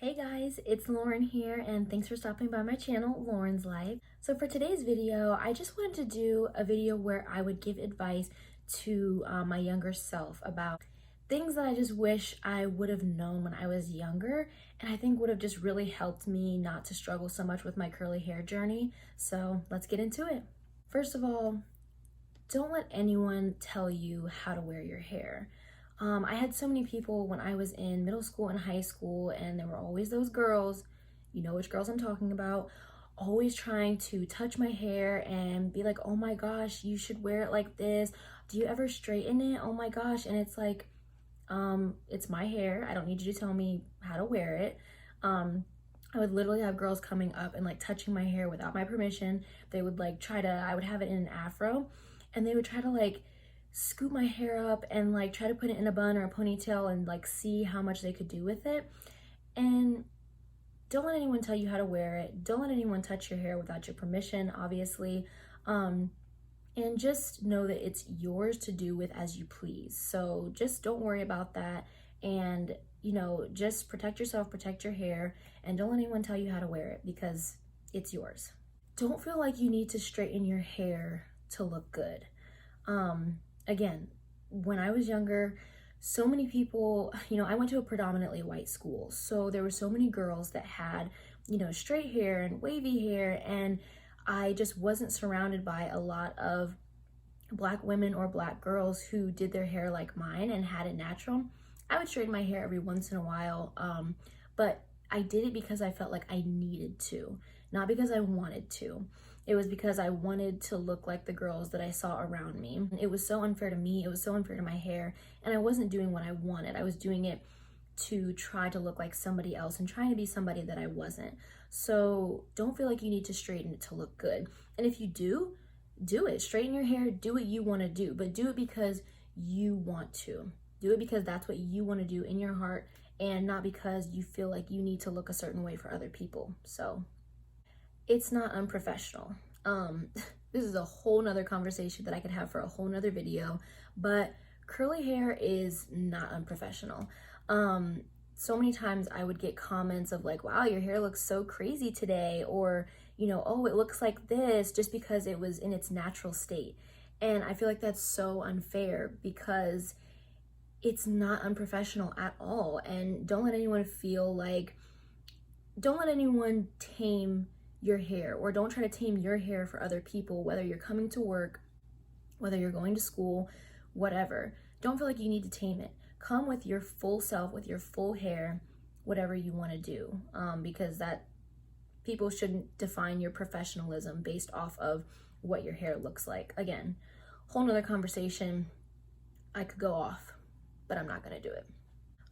Hey guys, it's Lauren here and thanks for stopping by my channel, Lauren's Life. So for today's video, I just wanted to do a video where I would give advice to my younger self about things that I just wish I would have known when I was younger, and I think would have just really helped me not to struggle so much with my curly hair journey. So let's get into it. First of all, don't let anyone tell you how to wear your hair. I had so many people when I was in middle school and high school, and there were always those girls, you know which girls I'm talking about, always trying to touch my hair and be like, oh my gosh, you should wear it like this. Do you ever straighten it? Oh my gosh. And it's like, it's my hair. I don't need you to tell me how to wear it. I would literally have girls coming up and like touching my hair without my permission. They would like I would have it in an afro, and they would try to like scoop my hair up and like try to put it in a bun or a ponytail and like see how much they could do with it. And don't let anyone tell you how to wear it. Don't let anyone touch your hair without your permission, obviously. And just know that it's yours to do with as you please. So just don't worry about that. And, you know, just protect yourself, protect your hair, and don't let anyone tell you how to wear it because it's yours. Don't feel like you need to straighten your hair to look good. Again, when I was younger, so many people, you know, I went to a predominantly white school. So there were so many girls that had, you know, straight hair and wavy hair. And I just wasn't surrounded by a lot of Black women or Black girls who did their hair like mine and had it natural. I would straighten my hair every once in a while, but I did it because I felt like I needed to, not because I wanted to. It was because I wanted to look like the girls that I saw around me. It was so unfair to me. It was so unfair to my hair. And I wasn't doing what I wanted. I was doing it to try to look like somebody else and trying to be somebody that I wasn't. So don't feel like you need to straighten it to look good. And if you do it. Straighten your hair. Do what you want to do. But do it because you want to. Do it because that's what you want to do in your heart, and not because you feel like you need to look a certain way for other people. So it's not unprofessional. This is a whole nother conversation that I could have for a whole nother video, but curly hair is not unprofessional. So many times I would get comments of like, wow, your hair looks so crazy today, or, you know, oh, it looks like this, just because it was in its natural state. And I feel like that's so unfair because it's not unprofessional at all. And don't let anyone tame your hair, or don't try to tame your hair for other people, whether you're coming to work, whether you're going to school, whatever. Don't feel like you need to tame it. Come with your full self, with your full hair, whatever you want to do, because that people shouldn't define your professionalism based off of what your hair looks like. Again, whole nother conversation. I could go off, but I'm not going to do it.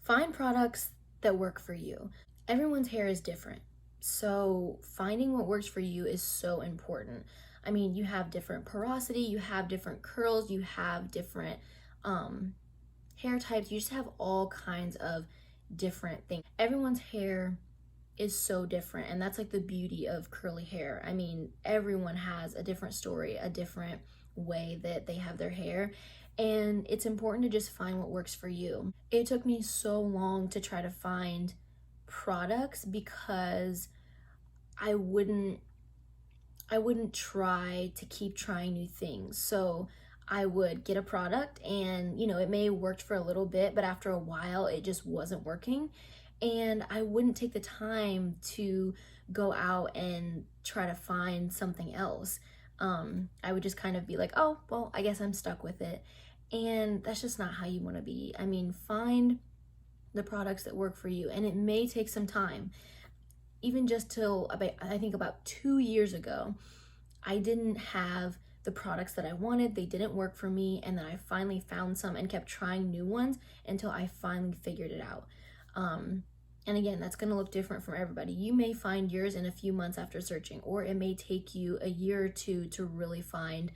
Find products that work for you. Everyone's hair is different. So finding what works for you is so important. I mean, you have different porosity, you have different curls, you have different hair types. You just have all kinds of different things. Everyone's hair is so different, and that's like the beauty of curly hair. I mean, everyone has a different story, a different way that they have their hair, and it's important to just find what works for you. It took me so long to try to find products because I wouldn't try to keep trying new things. So I would get a product and, you know, it may have worked for a little bit, but after a while it just wasn't working. And I wouldn't take the time to go out and try to find something else. I would just kind of be like, oh, well, I guess I'm stuck with it. And that's just not how you want to be. I mean, find the products that work for you, and it may take some time. Even just till about 2 years ago, I didn't have the products that I wanted. They didn't work for me, and then I finally found some and kept trying new ones until I finally figured it out. And again, that's going to look different from everybody. You may find yours in a few months after searching, or it may take you a year or two to really find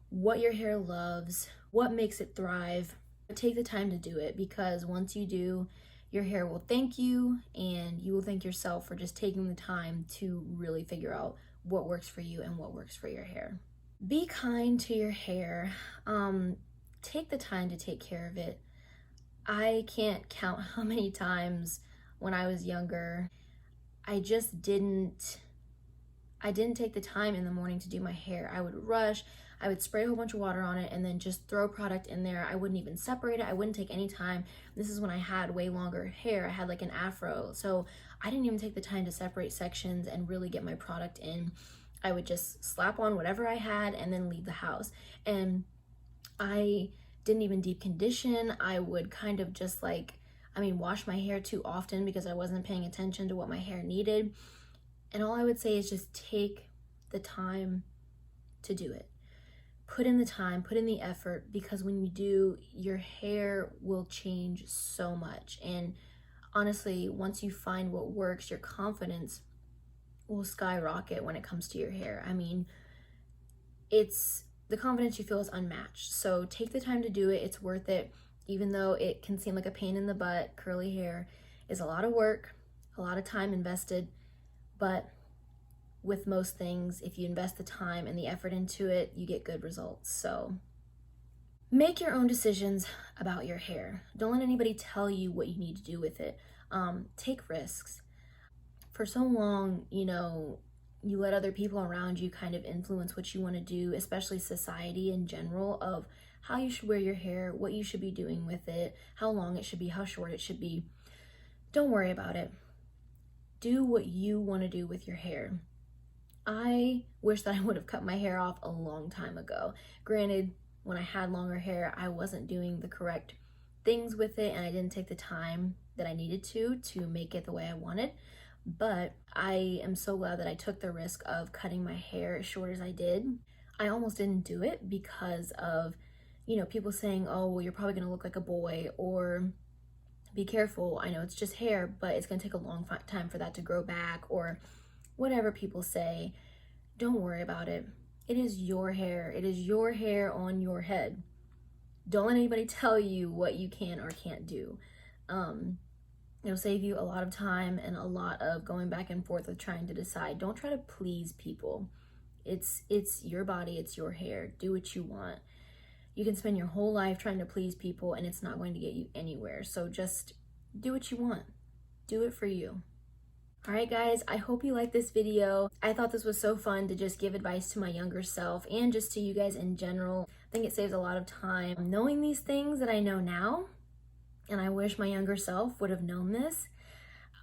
what your hair loves, what makes it thrive. But take the time to do it, because once you do, your hair will thank you, and you will thank yourself for just taking the time to really figure out what works for you and what works for your hair. Be kind to your hair. Take the time to take care of it. I can't count how many times when I was younger, I just didn't take the time in the morning to do my hair. I would rush, I would spray a whole bunch of water on it and then just throw product in there. I wouldn't even separate it. I wouldn't take any time. This is when I had way longer hair. I had like an afro. So I didn't even take the time to separate sections and really get my product in. I would just slap on whatever I had and then leave the house. And I didn't even deep condition. I would kind of just wash my hair too often because I wasn't paying attention to what my hair needed. And all I would say is just take the time to do it. Put in the time, put in the effort, because when you do, your hair will change so much. And honestly, once you find what works, your confidence will skyrocket when it comes to your hair. I mean, the confidence you feel is unmatched. So take the time to do it. It's worth it. Even though it can seem like a pain in the butt, curly hair is a lot of work, a lot of time invested. But with most things, if you invest the time and the effort into it, you get good results. So make your own decisions about your hair. Don't let anybody tell you what you need to do with it. Take risks. For so long, you let other people around you kind of influence what you want to do, especially society in general, of how you should wear your hair, what you should be doing with it, how long it should be, how short it should be. Don't worry about it. Do what you want to do with your hair. I wish that I would have cut my hair off a long time ago. Granted, when I had longer hair, I wasn't doing the correct things with it and I didn't take the time that I needed to make it the way I wanted. But I am so glad that I took the risk of cutting my hair as short as I did. I almost didn't do it because of, people saying, oh, well, you're probably gonna look like a boy, or be careful, I know it's just hair, but it's gonna take a long time for that to grow back, or whatever people say. Don't worry about it. It is your hair. It is your hair on your head. Don't let anybody tell you what you can or can't do. It'll save you a lot of time and a lot of going back and forth with trying to decide. Don't try to please people. It's your body, it's your hair. Do what you want. You can spend your whole life trying to please people and it's not going to get you anywhere. So just do what you want. Do it for you. All right, guys, I hope you liked this video. I thought this was so fun to just give advice to my younger self and just to you guys in general. I think it saves a lot of time knowing these things that I know now, and I wish my younger self would have known this.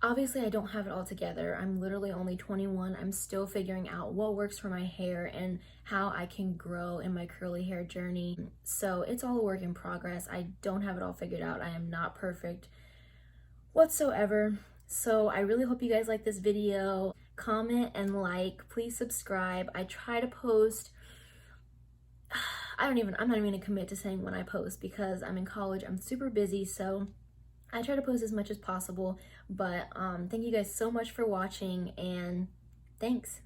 Obviously, I don't have it all together. I'm literally only 21. I'm still figuring out what works for my hair and how I can grow in my curly hair journey. So it's all a work in progress. I don't have it all figured out. I am not perfect whatsoever. So I really hope you guys like this video. Comment and like, please subscribe. I try to post, I'm not even gonna commit to saying when I post because I'm in college, I'm super busy, so I try to post as much as possible. But thank you guys so much for watching, and thanks.